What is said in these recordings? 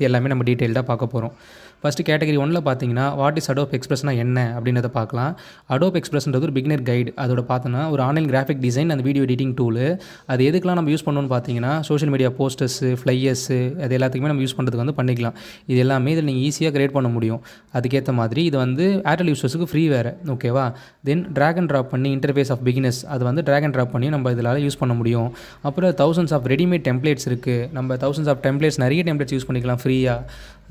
எல்லாமே நம்ம டீட்டெயில்டாக பார்க்க போகிறோம். ஃபஸ்ட்டு கேட்டகரி 1ல பார்த்தீங்கன்னா, வாட் இஸ் அடோப் எக்ஸ்பிரஸ்னா என்ன அப்படின்றத பார்க்கலாம். அடோப் எக்ஸ்பிரஸ்ன்றது ஒரு பிகினர் கைடு. அதோட பார்த்தோன்னா ஒரு ஆன்லைன் கிராஃபிக் டிசைன் அந்த வீடியோ எடிட்டிங் டூலு. அது எதுக்கெலாம் நம்ம யூஸ் பண்ணணும்னு பார்த்தீங்கன்னா, சோஷியல் மீடியா போஸ்டர்ஸு, ஃப்ளையர்ஸு அது எல்லாத்துக்குமே நம்ம யூஸ் பண்ணுறதுக்கு வந்து பண்ணிக்கலாம். இது எல்லாமே இதில் நீங்கள் ஈஸியாக கிரியேட் பண்ண முடியும். அதுக்கேற்ற மாதிரி இது வந்து ஏர்டெல் யூசர்ஸுக்கு ஃப்ரீ வேறு, ஓகேவா? தென் ட்ராக் அண்ட் ட்ராப் பண்ணி இன்டர்ஃபேஸ் ஆஃப் பிகினர்ஸ் அது வந்து ட்ராக் அண்ட் ட்ராப் பண்ணி நம்ம இதில் யூஸ் பண்ண முடியும். அப்புறம் தௌசண்ட்ஸ் ஆஃப் ரெடிமேட் டெம்ப்ளேட்ஸ் இருக்குது. நம்ம தௌசண்ட்ஸ் ஆஃப் டெம்ப்ளேட்ஸ் நிறைய டெம்ப்ளேட்ஸ் யூஸ் பண்ணிக்கலாம் ஃப்ரீயாக.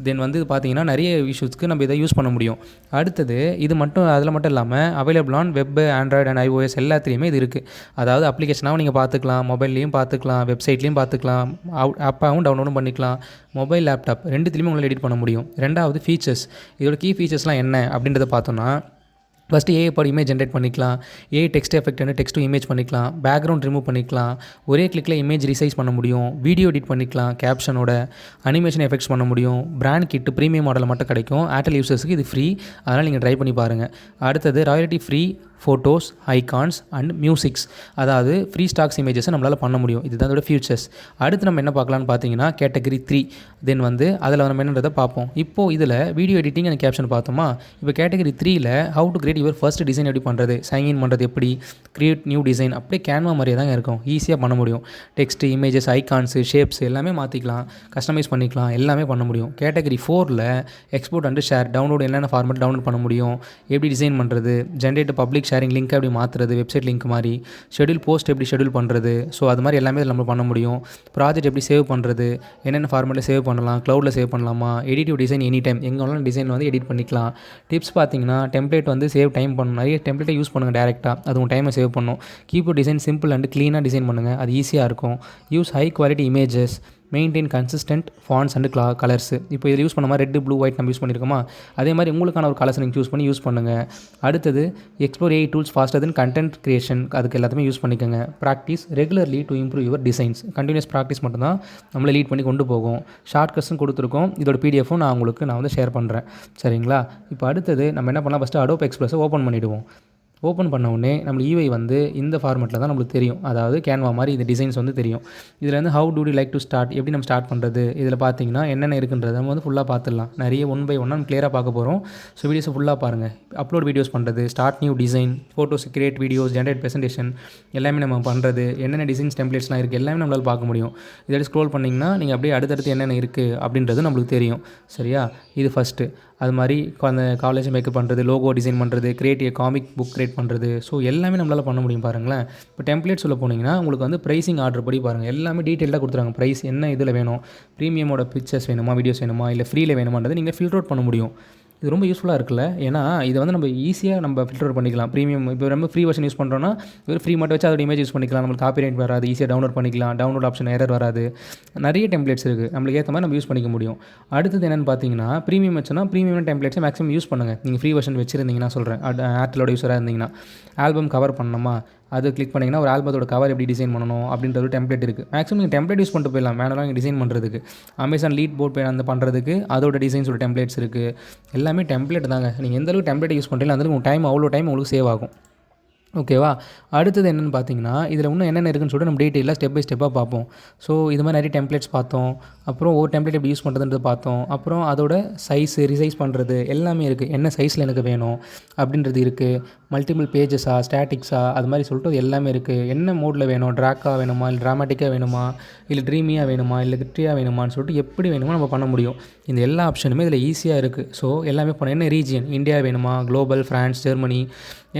தென் வந்து பார்த்தீங்கன்னா நிறைய இஷ்யூஸ்க்கு நம்ம இதை யூஸ் பண்ண முடியும். அடுத்தது இது மட்டும் அதில் மட்டும் இல்லாமல் available on web, Android and iOS எல்லாத்துலேயுமே இது இருக்குது. அதாவது அப்ளிகேஷனாகவும் நீங்கள் பார்த்துக்கலாம், மொபைல்லையும் பார்த்துக்கலாம், வெப்சைட்லேயும் பார்த்துக்கலாம், ஆப்பாகவும் டவுன்லோடும் பண்ணிக்கலாம். மொபைல், லேப்டாப் ரெண்டுத்துலேயுமே உங்களால் எடிட் பண்ண முடியும். ரெண்டாவது ஃபீச்சர்ஸ், இதோட கீ ஃபீச்சர்ஸ்லாம் என்ன அப்படின்றத பார்த்தோன்னா, ஃபஸ்ட்டு ஏஐ பாடி இமேஜ் ஜென்ரேட் பண்ணிக்கலாம். ஏஐ டெக்ஸ்ட் எஃபெக்ட் வந்து டெக்ஸ்ட் டு இமேஜ் பண்ணிக்கலாம். பேக்ரவுண்ட் ரிமூவ் பண்ணிக்கலாம். ஒரே கிளிக்கில் இமேஜ் ரீசைஸ் பண்ண முடியும். வீடியோ எடிட் பண்ணிக்கலாம் கேப்ஷனோட. அனிமேஷன் எஃபெக்ட்ஸ் பண்ண முடியும். பிராண்ட் கிட்டு ப்ரீமியம் மாடல் மட்டும் கிடைக்கும். ஏர்டெல் யூசர்ஸுக்கு இது ஃப்ரீ, அதனால் நீங்கள் ட்ரை பண்ணி பாருங்கள். அடுத்தது royalty free photos, icons and musics, அதாவது ஃப்ரீ ஸ்டாக்ஸ் இமேஜஸை நம்மளால் பண்ண முடியும். இதுதான் அதோட ஃபியூச்சர்ஸ். அடுத்து நம்ம என்ன பார்க்கலான்னு பார்த்தீங்கன்னா கேட்டகரி 3. தென் வந்து அதில் நம்ம என்னன்றதை பார்ப்போம். இப்போது இதில் வீடியோ எடிட்டிங் அண்ட் கேப்ஷன் பார்த்தோமா. இப்போ கேட்டகரி 3ல் how to create your first design எப்படி பண்ணுறது, சைன்இன் பண்ணுறது எப்படி, கிரியேட் நியூ டிசைன், அப்படியே கேன்வா மாதிரியே தாங்க இருக்கும். ஈஸியாக பண்ண முடியும். டெக்ஸ்ட், இமேஜஸ், ஐகான்ஸு, ஷேப்ஸ் எல்லாமே மாற்றிக்கலாம், கஸ்டமைஸ் பண்ணிக்கலாம், எல்லாமே பண்ண முடியும். கேட்டகரி 4ல் எக்ஸ்போர்ட் அண்ட் ஷேர், டவுன்லோட் என்னென்ன ஃபார்மேட் டவுன்லோட் பண்ண முடியும், எப்படி டிசைன் பண்ணுறது, ஜென்ரேட் பப்ளிக் ஷேரிங் லிங்க் எப்படி மாற்றுறது, வெப்சைட் லிங்க் மாதிரி, ஷெடியூல் போஸ்ட் எப்படி ஷெடியூல் பண்ணுறது, ஸோ அது மாதிரி எல்லாமே நம்ம பண்ண முடியும். ப்ராஜெக்ட் எப்படி சேவ் பண்ணுறது, என்னென்ன ஃபார்மேட்டில் சேவ் பண்ணலாம், க்ளவுடில் சேவ் பண்ணலாமா, எடிட்டிவ் டிசைன் எனி டைம் எங்கே வேணாலும் டிசைன் வந்து எடிட் பண்ணிக்கலாம். டிப்ஸ் பார்த்தீங்கன்னா டெம்ப்ளேட் வந்து சேவ் டைம் பண்ணணும். நிறைய டெம்ப்ளேட்டை யூஸ் பண்ணுங்கள் டேரெக்டாக, அது உங்கள் டைமை சேவ் பண்ணும். கீபோர்ட் டிசைன் சிம்பிள் அண்ட் க்ளீனாக டிசைன் பண்ணுங்கள், அது ஈஸியாக இருக்கும். Use high quality images, maintain consistent fonts and colours. இப்போ இதில் யூஸ் பண்ண மாதிரி ரெட், ப்ளூ, ஒயிட் நம்ம யூஸ் பண்ணியிருக்கோமா, அதே மாதிரி உங்களுக்கான ஒரு கலர்ஸ் நீங்கள் சூஸ் பண்ணி யூஸ் பண்ணுங்கள். அடுத்தது explore AI tools faster then content creation, அதுக்கு எல்லாத்தையுமே யூஸ் பண்ணிக்கோங்க. Practice regularly to improve your designs, continuous practice மட்டும்தான் நம்மளை லீட் பண்ணி கொண்டு போகும். ஷார்ட் கட்ஸும் கொடுத்துருக்கோம். இதோட பிடிஎஃப்பும் நான் வந்து ஷேர் பண்ணுறேன், சரிங்களா? இப்போ அடுத்தது நம்ம என்ன பண்ணலாம், ஃபஸ்ட்டு அடோப் எக்ஸ்பிரஸை ஓப்பன் பண்ணிவிடுவோம். ஓப்பன் பண்ண உடனே நம்மளுக்கு ஈவை வந்து இந்த ஃபார்மெட்டில் தான் நம்மளுக்கு தெரியும். அதாவது கேன்வா மாதிரி இந்த டிசைன்ஸ் வந்து தெரியும். இதில் வந்து how to you like to start, எப்படி நம்ம ஸ்டார்ட் பண்ணுறது, இதில் பார்த்தீங்கன்னா என்னென்ன இருக்குன்றதை நம்ம வந்து ஃபுல்லாக பார்த்துடலாம். நிறைய ஒன் பை ஒன்னாக நம்ம கிளியராக பார்க்க போகிறோம். ஸோ வீடியோஸை ஃபுல்லாக பாருங்கள். அப்லோட் வீடியோஸ் பண்ணுறது, start new design, photos create videos, generate presentation எல்லாமே நம்ம பண்ணுறது, என்னென்ன டிசைன்ஸ் டெம்ப்ளேட்ஸ்லாம் இருக்குது எல்லாமே நம்மளால் பார்க்க முடியும். இதில் ஸ்க்ரோல் பண்ணிங்கன்னா நீங்கள் அப்படியே அடுத்தடுத்து என்னென்ன இருக்குது அப்படின்றது நம்மளுக்கு தெரியும், சரியா? இது ஃபஸ்ட்டு. அது மாதிரி அந்த காலேஜ் மேக்கப் பண்ணுறது, லோகோ டிசைன் பண்ணுறது, கிரியேட் காமிக் புக் கிரியேட் பண்ணுறது, ஸோ எல்லாமே நம்மளால் பண்ண முடியும் பாருங்களேன். இப்போ டெம்ப்ளேட்ஸ் உள்ள போனீங்கன்னா உங்களுக்கு வந்து ப்ரைஸிங் ஆர்டர் படி பாருங்கள், எல்லாமே டீட்டெயிலாக கொடுத்துருவாங்க. ப்ரைஸ் என்ன இதில் வேணும், ப்ரீமியமோட பிக்சர்ஸ் வேணுமா, வீடியோஸ் வேணுமா, இல்லை ஃப்ரீயில் வேணுமான்றது நீங்கள் ஃபில்டர் அவுட் பண்ண முடியும். இது ரொம்ப யூஸ்ஃபுல்லாக இருக்குல்ல. ஏன்னா இதை வந்து நம்ம ஈஸியாக நம்ம ஃபில்டர் பண்ணிக்கலாம். ப்ரீமியம் இப்போ ரொம்ப ஃப்ரீ வெர்ஷன் யூஸ் பண்ணுறோன்னா வெறும் ஃப்ரீ மட்டும் வச்சு அதோட இமேஜ் யூஸ் பண்ணிக்கலாம். நம்மளுக்கு காப்பிரைட் வராது, ஈஸியாக டவுன்லோட் பண்ணிக்கலாம். டவுன்லோட் ஆப்ஷன் எரர் வராது. நிறைய டெம்ப்ளேட்ஸ் இருக்குது, நம்மளுக்கு ஏற்ற மாதிரி நம்ம யூஸ் பண்ணிக்க முடியும். அடுத்தது என்னென்னு பார்த்தீங்கன்னா ப்ரீமியம் வச்சுன்னா ப்ரீமியம் டெம்ப்ளேட்ஸை மேக்ஸிமம் யூஸ் பண்ணுங்கள். நீங்கள் ஃப்ரீ வெர்ஷன் வச்சுருந்தீங்கன்னா சொல்கிறேன், ஏர்டெலோட யூஸராக இருந்தீங்கன்னா. ஆல்பம் கவர் பண்ணணுமா, அது கிளிக் பண்ணிங்கன்னா ஒரு ஆல்பத்தோட கவர் எப்படி டிசைன் பண்ணணும் அப்படின்ற ஒரு டெம்ப்ளேட் இருக்குது. மேக்ஸிமம் நீங்கள் டெம்ப்ளேட் யூஸ் பண்ணிட்டு போயிடலாம், மேனுவலாக நீங்கள் டிசைன் பண்ணுறதுக்கு. அமேசான் லீட் போர்ட் அந்த பண்ணுறதுக்கு அதோட டிசைன்ஸோட டெம்ப்ளேட்ஸ் இருக்குது. எல்லாமே டெம்ப்ளேட் தாங்க. நீங்கள் எந்த அளவுக்கு டெம்ப்ளேட் யூஸ் பண்ணுறீங்களோ அந்த அளவுக்கு டைம் அவ்வளோ டைம் உங்களுக்கு சேவ் ஆகும், ஓகேவா? அடுத்தது என்னென்னு பார்த்தீங்கன்னா இதில் இன்னும் என்னென்ன இருக்குன்னு சொல்லிட்டு நம்ம டீட்டெயிலாக ஸ்டெப் பை ஸ்டெப்பாக பார்ப்போம். ஸோ இது மாதிரி நிறைய டெம்ப்ளேட்ஸ் பார்த்தோம். அப்புறம் ஒவ்வொரு டெம்ப்ளேட் எப்படி யூஸ் பண்ணுறதுன்றது பார்த்தோம். அப்புறம் அதோட சைஸு, ரிசைஸ் பண்ணுறது எல்லாமே இருக்குது. என்ன சைஸில் எனக்கு வேணும் அப்படின்றது இருக்குது. மல்டிபிள் பேஜஸா, ஸ்டாட்டிக்ஸா, அது மாதிரி சொல்லிட்டு எல்லாமே இருக்குது. என்ன மோடில் வேணும், ட்ராக்காக வேணுமா, இல்லை ட்ராமேட்டிக்காக வேணுமா, இல்லை ட்ரீமியாக வேணுமா, இல்லை கிரிட்டியாக வேணுமான்னு சொல்லிட்டு எப்படி வேணுமோ நம்ம பண்ண முடியும். இந்த எல்லா ஆப்ஷனுமே இதில் ஈஸியாக இருக்குது. ஸோ எல்லாமே பண்ண, என்ன ரீஜியன், இந்தியா வேணுமா, குளோபல், ஃப்ரான்ஸ், ஜெர்மனி,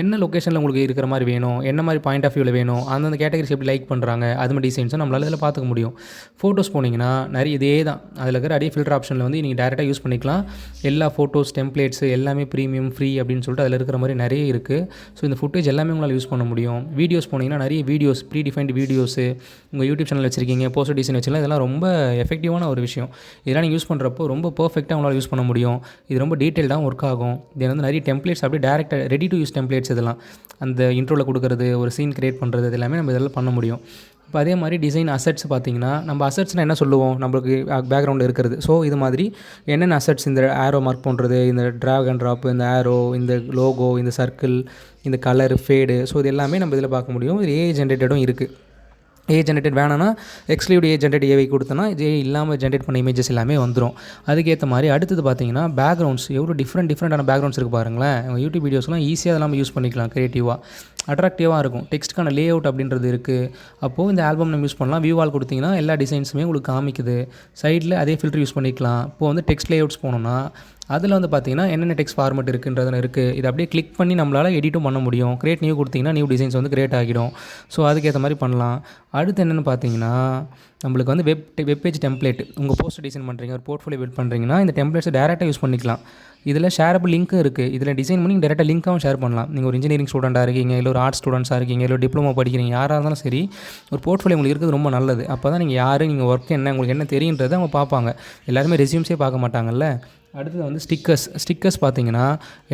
என்ன லொக்கேஷனில் உங்களுக்கு இருக்கிற மாதிரி வேணும், என்ன மாதிரி பாயிண்ட் ஆஃப் வியூவில் வேணும், அந்தந்த கேட்டகரிஸ் எப்படி லைக் பண்ணுறாங்க, அது மாதிரி டிசைன்ஸும் நம்மளால் இதில் பார்த்துக்க முடியும். ஃபோட்டோஸ் போனீங்கன்னா நிறைய இதே தான், அதில் இருக்கிற நிறைய ஃபில்டர் ஆப்ஷனில் வந்து நீங்கள் டேரெக்டாக யூஸ் பண்ணிக்கலாம். எல்லா ஃபோட்டோஸ், டெம்ப்ளேட்ஸு எல்லாமே ப்ரீமியம், ஃப்ரீ அப்படின்னு சொல்லிட்டு அதில் இருக்கிற மாதிரி நிறைய இருக்குது. ஸோ இந்த ஃபுட்டேஜ் எல்லாமே உங்களால் யூஸ் பண்ண முடியும். வீடியோஸ் போனீங்கன்னா நிறைய வீடியோஸ், ப்ரீ டிஃபைன்டு வீடியோஸு, உங்கள் யூடியூப் சேனல் வச்சிருக்கீங்க, போஸ்டர் டிசைன் வச்சுக்கலாம், இதெல்லாம் ரொம்ப எஃபெக்டிவான ஒரு விஷயம். இதெல்லாம் நீங்கள் யூஸ் பண்ணுறப்போ ரொம்ப பர்ஃபெக்டாக உங்களால் யூஸ் பண்ண முடியும். இது ரொம்ப டீட்டெயில்டாகவும் ஒர்க் ஆகும். இது வந்து நிறைய டெம்ப்ளேட்ஸ் அப்படியே டேரெக்டாக ரெடி டு யூஸ் டெம்ப்ளேட்ஸ், இதெல்லாம் அந்த இன்ட்ரோவில் கொடுக்குறது, ஒரு சீன் கிரியேட் பண்ணுறது, இது எல்லாமே நம்ம இதெல்லாம் பண்ண முடியும். இப்போ அதே மாதிரி டிசைன் அசட்ஸ் பார்த்தீங்கன்னா, நம்ம அசட்ஸ்னால் என்ன சொல்லுவோம், நம்மளுக்கு பேக்ரவுண்டில் இருக்கிறது. ஸோ இது மாதிரி என்னென்ன அசட்ஸ், இந்த ஆரோ மார்க் பண்ணுறது, இந்த ட்ராக் அண்ட் ட்ராப், இந்த ஆரோ, இந்த லோகோ, இந்த சர்க்கிள், இந்த கலர், ஃபேடு, ஸோ இது எல்லாமே நம்ம இதில் பார்க்க முடியும். இது ஏஐ ஜென்ரேட்டடும் இருக்குது. ஜென்ரேட்டட் வேணான்னா எக்ஸ்க்ளூட் ஜென்ரேட் ஏஐ கொடுத்தோன்னா இல்லாமல் ஜென்ரேட் பண்ண இமேஜஸ் எல்லாமே வந்துடும். அதுக்கேற்ற மாதிரி அடுத்தது பார்த்தீங்கன்னா பேக்ரவுண்ட்ஸ் எவ்வளோ டிஃப்ரெண்டான பேக்ரவுண்ட்ஸ் இருக்குது பாருங்களேன். யூடியூப் வீடியோஸ்லாம் ஈஸியாக அதெல்லாம் யூஸ் பண்ணிக்கலாம், க்ரியேட்டிவாக அட்ராக்டிவாக இருக்கும். டெக்ஸ்ட்டுக்கான லே அவுட் அப்படின்றது இருக்குது. அப்போது இந்த ஆல்பம் நம்ம யூஸ் பண்ணலாம். வியூ வால் கொடுத்திங்கன்னா எல்லா டிசைன்ஸுமே உங்களுக்கு காமிக்குது. சைடில் அதே ஃபில்டர் யூஸ் பண்ணிக்கலாம். இப்போது வந்து டெக்ஸ்ட் லே அவுட்ஸ் போனோம்னா அதில் வந்து பார்த்திங்கன்னா என்னென்ன டெக்ஸ்ட் ஃபார்மெட் இருக்குன்றதுல இருக்குது. இதை அப்படியே கிளிக் பண்ணி நம்மளால் எடிட்டும் பண்ண முடியும். கிரியேட் நியூ கொடுத்திங்கன்னா நியூ டிசைன்ஸ் வந்து கிரியேட் ஆகிடும். ஸோ அதுக்கேற்ற மாதிரி பண்ணலாம். அடுத்து என்னென்னு பார்த்தீங்கன்னா நம்மளுக்கு வந்து வெப்பேஜ் டெம்ப்ளேட். உங்கள் போஸ்ட் டிசைன் பண்ணுறீங்க, ஒரு போர்ட்ஃபோலியோ பில்ட் பண்ணுறீங்கன்னா இந்த டெம்ப்ளேட்ஸை டேரெக்டாக யூஸ் பண்ணிக்கலாம். இதில் ஷேரபிள் லிங்க்கும் இருக்குது. இதில் டிசைன் பண்ணி டேரெக்டாக லிங்க்காகவும் ஷேர் பண்ணலாம். நீங்கள் ஒரு இன்ஜினியரிங் ஸ்டூடெண்ட்டாக இருக்கீங்க, இல்லை ஒரு ஆர்ட்ஸ் ஸ்டூடெண்ட்ஸாக இருக்கீங்க, இல்லை டிப்ளமோ படிக்கிறீங்க, யாராக இருந்தாலும் சரி ஒரு போர்ட்ஃபோலியோ உங்களுக்கு இருக்கிறது ரொம்ப நல்லது. அப்போ தான் நீங்கள் யார், நீங்கள் ஒர்க் என்ன, உங்களுக்கு என்ன தெரியுன்றதை அவங்க பார்ப்பாங்க. எல்லாருமே ரெஸ்யூம்ஸே பார்க்க மாட்டாங்கல்ல. அடுத்தது வந்து ஸ்டிக்கர்ஸ் பார்த்தீங்கன்னா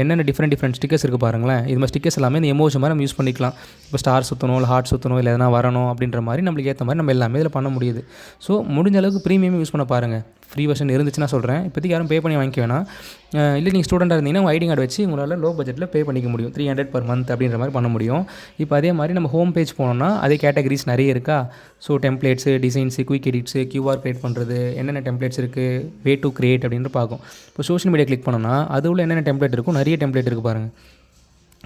என்னென்ன டிஃப்ரெண்ட் ஸ்டிக்கர்ஸ் இருக்குது பாருங்களேன். இது மாதிரி ஸ்டிக்கர்ஸ் எல்லாமே இந்த எமோஜி மாதிரி நம்ம யூஸ் பண்ணிக்கலாம். இப்போ ஸ்டார் சுற்றணும், இல்லை ஹார்ட் சுற்றணும், இல்லை எதனா வரணும் அப்படின்ற மாதிரி நம்மளுக்கு ஏற்ற மாதிரி நம்ம எல்லாமே இதில் பண்ண முடியுது. ஸோ முடிஞ்ச அளவுக்கு ப்ரீமியம் யூஸ் பண்ண பாருங்கள். ஃப்ரீ வெர்ஷன் இருந்துச்சுன்னா சொல்கிறேன். இப்போதைக்கு யாரும் பே பண்ணி வாங்கிக்க வேணாம். இல்லை நீங்கள் ஸ்டூடெண்ட்டாக இருந்தீங்கன்னா உங்கள் ஐடி கார்டு வச்சு உங்களால் லோ பட்ஜெட்டில் பே பண்ணிக்க முடியும். 300 per month அப்படின்ற மாதிரி பண்ண முடியும். இப்போ அதே மாதிரி நம்ம ஹோம் பேஜ் போனோம்னா அதே கேட்டகரிஸ் நிறைய இருக்கா. So templates, designs, quick edits, QR create பண்ணுறது, என்னென்ன டெம்ப்ளேட்ஸ் இருக்குது, வே டு கிரியேட் அப்படின்னு பார்க்கும். இப்போ சோஷியல் மீடியா கிளிக் பண்ணோம்னா அது உள்ள என்னென்ன டெம்ப்ளேட் இருக்கும், நிறைய டெம்ப்ளேட் இருக்குது பாருங்கள்.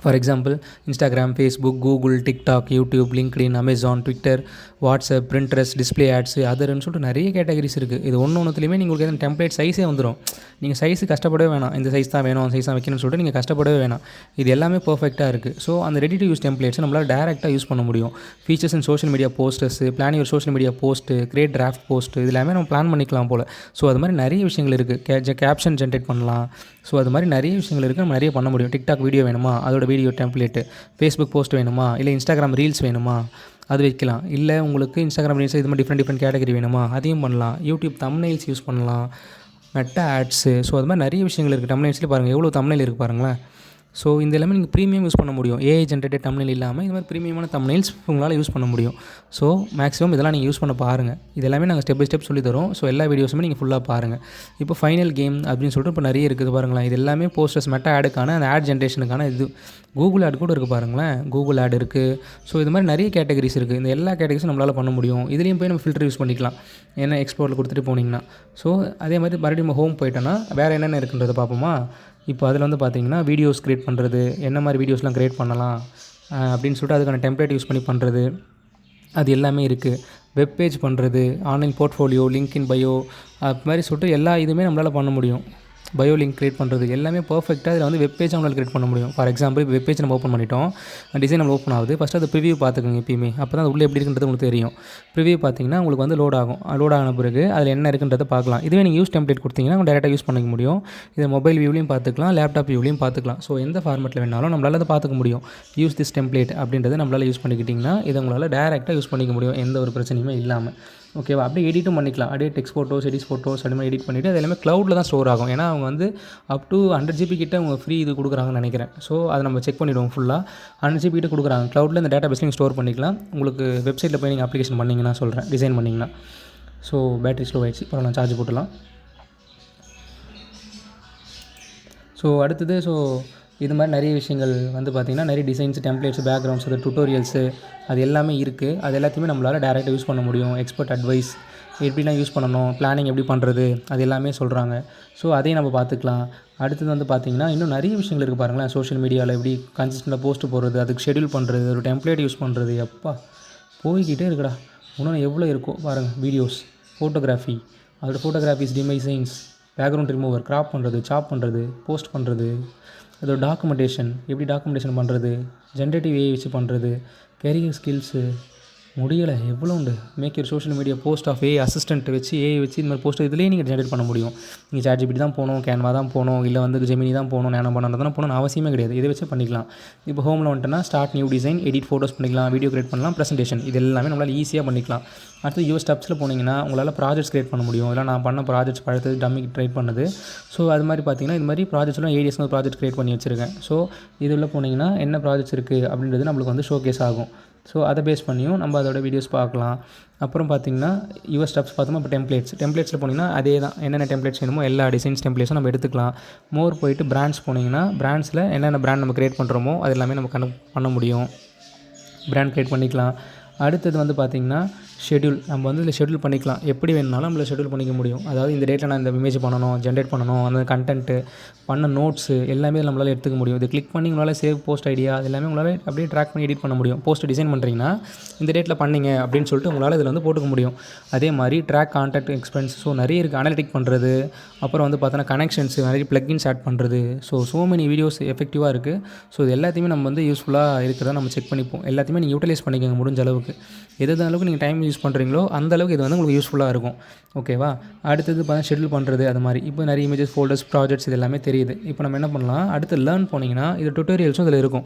For example Instagram, Facebook, Google, TikTok, YouTube, LinkedIn, Amazon, Twitter, WhatsApp, Pinterest, display ads, அதர்ன்னு சொல்லிட்டு நிறைய கேட்டகரிஸ் இருக்குது. இது ஒன்றுத்துலேயுமே உங்களுக்கு எதுவும் டெம்ப்ளேட் சைஸே வந்துடும். நீங்கள் சைஸு கஷ்டப்படவே வேணாம். இந்த சைஸ் தான் வேணும், அந்த சைஸ் தான் வைக்கணும்னு சொல்லிட்டு நீங்கள் கஷ்டப்படவே வேணாம். இது எல்லாமே பர்ஃபெக்டாக இருக்குது. ஸோ அந்த ரெடி டு யூஸ் டெம்ப்ளேட்ஸ் நம்மளால் டேரெக்டாக யூஸ் பண்ண முடியும். Features and social media posters, plan your social media post, create draft post, இது எல்லாமே நம்ம பிளான் பண்ணிக்கலாம் போல். ஸோ அது மாதிரி நிறைய விஷயங்கள் இருக்குது. கேப்ஷன் ஜென்ரேட் பண்ணலாம். ஸோ அது மாதிரி நிறைய விஷயங்கள் இருக்குது, நம்ம நிறைய பண்ண முடியும். டிக்டாக் வீடியோ வேணுமா, அதோட வீடியோ டெம்ப்ளேட்டு. ஃபேஸ்புக் போஸ்ட் வேணுமா, இல்லை இன்ஸ்டாகிராம் ரீல்ஸ் வேணுமா, அது வைக்கலாம். இல்லை உங்களுக்கு இன்ஸ்டாகிராம் ரீல்ஸ் இது மாதிரி டிஃப்ரெண்ட் கேட்டகரி வேணுமா, அதையும் பண்ணலாம். யூடியூப் தம்ப்நெயில்ஸ் யூஸ் பண்ணலாம், மெட்டா ஆட்ஸு. ஸோ அது மாதிரி நிறைய விஷயங்கள் இருக்குது. தம்ப்நெயில்ஸ்லேயே பாருங்கள் எவ்வளோ தம்ப்நெயில் இருக்குது பாருங்களேன். ஸோ இந்த எல்லாமே நீங்கள் ப்ரீமியம் யூஸ் பண்ண முடியும். ஏஐ ஜென்ரேட்டட் தம்ப்நெயில் இல்லாமல் இது மாதிரி ப்ரீமியமான தம்ப்நெயில்ஸ் உங்களால் யூஸ் பண்ண முடியும். ஸோ மேக்ஸிமம் இதெல்லாம் நீங்கள் யூஸ் பண்ண பாருங்கள். இது எல்லாமே நாங்கள் ஸ்டெப் பை ஸ்டெப் சொல்லி தரோம். ஸோ எல்லா வீடியோஸுமே நீங்கள் ஃபுல்லாக பாருங்கள். இப்போ ஃபைனல் கேம் அப்படின்னு சொல்லிட்டு இப்போ நிறைய இருக்குது பாருங்களேன். இது எல்லாமே போஸ்டர்ஸ், மெட்டா ஆடுக்கான அந்த ஆட் ஜென்ரேஷனுக்கான இது. கூகுள் ஆட் கூட இருக்குது பாருங்களேன். கூகுள் ஆட் இருக்குது. ஸோ இது மாதிரி நிறைய கேட்டகரிஸ் இருக்குது. இந்த எல்லா கேட்டகரிஸும் நம்மளால் பண்ண முடியும். இதுலேயும் போய் நம்ம ஃபில்டர் யூஸ் பண்ணிக்கலாம். ஏன்னா எக்ஸ்ப்ளோரில் கொடுத்துட்டு போனீங்கன்னா. ஸோ அதே மாதிரி மறுபடியும் நம்ம ஹோம் போயிட்டோன்னா வேறு என்னென்ன இருக்குன்றதை பார்ப்போமா. இப்போ அதில் வந்து பார்த்திங்கன்னா வீடியோஸ் க்ரியேட் பண்ணுறது, என்ன மாதிரி வீடியோஸ்லாம் க்ரியேட் பண்ணலாம் அப்படின்னு சொல்லிட்டு அதுக்கான டெம்ப்ளேட் யூஸ் பண்ணி பண்ணுறது, அது எல்லாமே இருக்குது. வெப் பேஜ் பண்ணுறது, online portfolio, link in bio, அது மாதிரி சொல்லிட்டு எல்லா இதுவுமே நம்மளால் பண்ண முடியும். பயோ லிங்க் க்ரியேட் பண்ணுறது எல்லாமே பர்ஃபெக்டாக இதில் வந்து வெப் பேஜ் நம்மளால் க்ரியேட் பண்ண முடியும். ஃபார் எக்ஸாம்பிள் இப்போ வெப் பேஜ் நம்ம ஓப்பன் பண்ணிட்டோம், டிசைன் நம்ம ஓப்பன் ஆகுது. ஃபஸ்ட்டு அது ப்ரிவியூ பார்த்துக்கோங்க எப்பயுமே. அப்போ தான் அது உள்ளே எப்படி இருக்குன்றது உங்களுக்கு தெரியும். ப்ரிவியூ பார்த்தீங்கன்னா உங்களுக்கு வந்து லோட் ஆகும். லோட் ஆன பிறகு அதில் என்ன இருக்குன்றதை பார்க்கலாம். இதுவே நீங்கள் யூஸ் டெம்ப்ளேட் கொடுத்தீங்கன்னா உங்கள் டேரெக்டாக யூஸ் பண்ணிக்க முடியும். இதை மொபைல் வியூலையும் பார்த்துக்கலாம், லேப்டாப் வியூலையும் பார்த்துக்கலாம். ஸோ எந்த ஃபார்மெட்டில் வேணாலும் நம்மளால் அதை பார்த்துக்க முடியும். யூஸ் திஸ் டெம்ப்ளேட் அப்படின்றத நம்மளால் யூஸ் பண்ணிக்கிட்டிங்கன்னா இதை உங்களால் டேரெக்டாக யூஸ் பண்ணிக்க முடியும், எந்த ஒரு பிரச்சனையுமே இல்லாமல். ஓகேவா. அப்படியே எடிட்டும் பண்ணிக்கலாம். அப்படியே டெக்ஸ்ட் ஃபோட்டோஸ், அது மாதிரி எடிட் பண்ணிவிட்டு அது எல்லாமே க்ளவுடில் தான் ஸ்டோர் ஆகும். ஏன்னா அவங்க வந்து அப் டு 100 GB கிட்ட அவங்க ஃப்ரீ இது கொடுக்குறாங்கன்னு நினைக்கிறேன். ஸோ அதை நம்ம செக் பண்ணிவிடுவோம். ஃபுல்லாக 100 GB கிட்ட கொடுக்குறாங்க. க்ளவுடில் இந்த டேட்டா பேஸ் நீங்கள் ஸ்டோர் பண்ணிக்கலாம். உங்களுக்கு வெப்சைட்டில் போய் நீங்கள் அப்ளிகேஷன் பண்ணிங்கன்னா சொல்கிறேன், டிசைன் பண்ணிங்கன்னா. ஸோ பேட்டரி ஸ்லோ ஆகிடுச்சு, பரவாயில்ல, சார்ஜ் போட்டுடலாம். ஸோ அடுத்தது இது மாதிரி நிறைய விஷயங்கள் வந்து பார்த்திங்கன்னா நிறைய டிசைன்ஸ், டெம்ப்ளேட்ஸ், பேக்ரவுண்ட்ஸ், அது டுட்டோரியல்ஸு அது எல்லாமே இருக்குது. அது எல்லாத்தையுமே நம்மளால் டேரெக்டாக யூஸ் பண்ண முடியும். எக்ஸ்பர்ட் அட்வைஸ் எப்படிலாம் யூஸ் பண்ணணும், பிளானிங் எப்படி பண்ணுறது, அது எல்லாமே சொல்கிறாங்க. ஸோ அதையும் நம்ம பார்த்துக்கலாம். அடுத்தது வந்து பார்த்திங்கன்னா இன்னும் நிறைய விஷயங்கள் இருக்குது பாருங்களேன். சோஷியல் மீடியாவில் எப்படி கன்சிஸ்டண்ட்டாக போஸ்ட் போடுறது, அதுக்கு ஷெடியூல் பண்ணுறது, ஒரு டெம்ப்ளேட் யூஸ் பண்ணுறது, எப்பா போய்கிட்டே இருக்குடா. இன்னும் எவ்வளோ இருக்கோ பாருங்கள். வீடியோஸ், ஃபோட்டோகிராஃபி, அதோட ஃபோட்டோகிராஃபிஸ், டிமைசைன்ஸ், பேக்ரவுண்ட் ரிமூவர், கிராப் பண்ணுறது, சாப் பண்ணுறது, போஸ்ட் பண்ணுறது, அதோட டாக்குமெண்டேஷன், எப்படி டாக்குமெண்டேஷன் பண்ணுறது, ஜென்ரேட்டிவ் ஏஐ வச்சு பண்ணுறது, கெரியர் ஸ்கில்ஸு, முடியலை எவ்வளோ உண்டு. Make your social media post of AI assistant வச்சு ஏஐ வச்சு இந்த மாதிரி போஸ்ட் இதுலேயே நீங்கள் ஜென்ரேட் பண்ண முடியும். நீங்கள் ChatGPT தான் போகணும், கேன்வா தான் போகணும், இல்லை வந்து ஜெமினி தான் போகணும், நானோ பண்ணணும் தான் போகணும்னு அவசியமே கிடையாது. இதை வச்சு பண்ணிக்கலாம். இப்போ ஹோமில் வந்துட்டுனா start new design, edit photos பண்ணிக்கலாம், வீடியோ கிரியேட் பண்ணலாம், ப்ரெசன்டேஷன், இது எல்லாமே நம்மளால் ஈஸியாக பண்ணிக்கலாம். அடுத்து யூஎஸ் ஸ்டெப்ஸில் போனீங்கன்னா உங்களால் ப்ராஜெக்ட்ஸ் கிரியேட் பண்ண முடியும். இல்லை நான் பண்ண ப்ராஜெக்ட்ஸ் படுத்து டம்மிக்கு ட்ரை பண்ணுது. ஸோ அது மாதிரி பார்த்தீங்கன்னா இது மாதிரி ப்ராஜெக்ட்ஸ்லாம் ஏடிஎஸ்னு ஒரு ப்ராஜெக்ட் கிரியேட் பண்ணி வச்சுருக்கேன். ஸோ இதில் போனீங்கன்னா என்ன ப்ராஜெக்ட்ஸ் இருக்குது அப்படின்றது நம்மளுக்கு வந்து ஷோகேஸ் ஆகும். ஸோ அதை பேஸ் பண்ணியும் நம்ம அதோட வீடியோஸ் பார்க்கலாம். அப்புறம் பார்த்திங்கன்னா யுவர் ஸ்டெப்ஸ் பார்த்தோம்னா இப்போ டெம்ப்ளேட்ஸில் போனீங்கன்னா அதே தான், என்னென்ன டெம்ப்ளேட்ஸ் வேணுமோ எல்லா டிசைன்ஸ் டெம்ப்ளேட்ஸும் நம்ம எடுத்துக்கலாம். மோர் போயிட்டு பிராண்ட்ஸ் போனீங்கன்னா பிராண்ட்ஸில் என்னென்ன பிராண்ட் நம்ம க்ரியேட் பண்ணுறோமோ அது எல்லாமே நம்ம பண்ண முடியும். பிராண்ட் க்ரியேட் பண்ணிக்கலாம். அடுத்தது வந்து பார்த்திங்கன்னா ஷெட்யூல். நம்ம வந்து இதில் ஷெட்யூல் பண்ணிக்கலாம், எப்படி வேணுனாலும் நம்மள ஷெட்யூல் பண்ணிக்க முடியும். அதாவது இந்த டேட்டில் நான் இந்த இமேஜ் பண்ணணும், ஜென்ரேட் பண்ணணும், அந்த கண்டென்ட்டு பண்ண நோட்ஸு எல்லாமே நம்மளால் எடுத்துக்க முடியும். இது கிளிக் பண்ணி உங்களால் சேவ் போஸ்ட் ஐடியா அது எல்லாமே உங்களால் அப்படியே ட்ராக் பண்ணி எடிட் பண்ண முடியும். போஸ்ட் டிசைன் பண்ணுறீங்கன்னா இந்த டேட்டில் பண்ணீங்க அப்படின்னு சொல்லிட்டு உங்களால் இதில் வந்து போட்டுக்க முடியும். அதே மாதிரி ட்ராக் கான்டாக்ட் எக்ஸ்பென்ஸ், ஸோ நிறைய இருக்குது. அனலிட்டிக் பண்ணுறது, அப்புறம் வந்து பார்த்தோன்னா கனெக்ஷன்ஸ், நிறைய ப்ளக்கின்ஸ் ஆட் பண்ணுறது. ஸோ மெனி வீடியோஸ் எஃபெக்டிவாக இருக்குது. ஸோ இது எல்லாத்தையுமே நம்ம வந்து யூஸ்ஃபுல்லாக இருக்கிறத நம்ம செக் பண்ணிப்போம். எல்லாத்தையுமே நீங்கள் யூட்டிலைஸ் பண்ணிக்கோங்க முடிஞ்ச அளவுக்கு. எது அளவுக்கு நீங்கள் டைம் யூஸ் பண்ணுறீங்களோ அந்த அளவுக்கு இது வந்து உங்களுக்கு யூஸ்ஃபுல்லாக இருக்கும். ஓகேவா? அடுத்தது பார்த்தா ஷெட்யூல் பண்ணுறது அது மாதிரி. இப்போ நிறைய இமேஜஸ், ஃபோல்டர்ஸ், ப்ராஜெக்ட்ஸ் இது எல்லாமே தெரியுது. இப்போ நம்ம என்ன பண்ணலாம், அடுத்து லேர்ன் போனீங்கன்னா இது டுட்டோரியல்ஸும் இதில் இருக்கும்.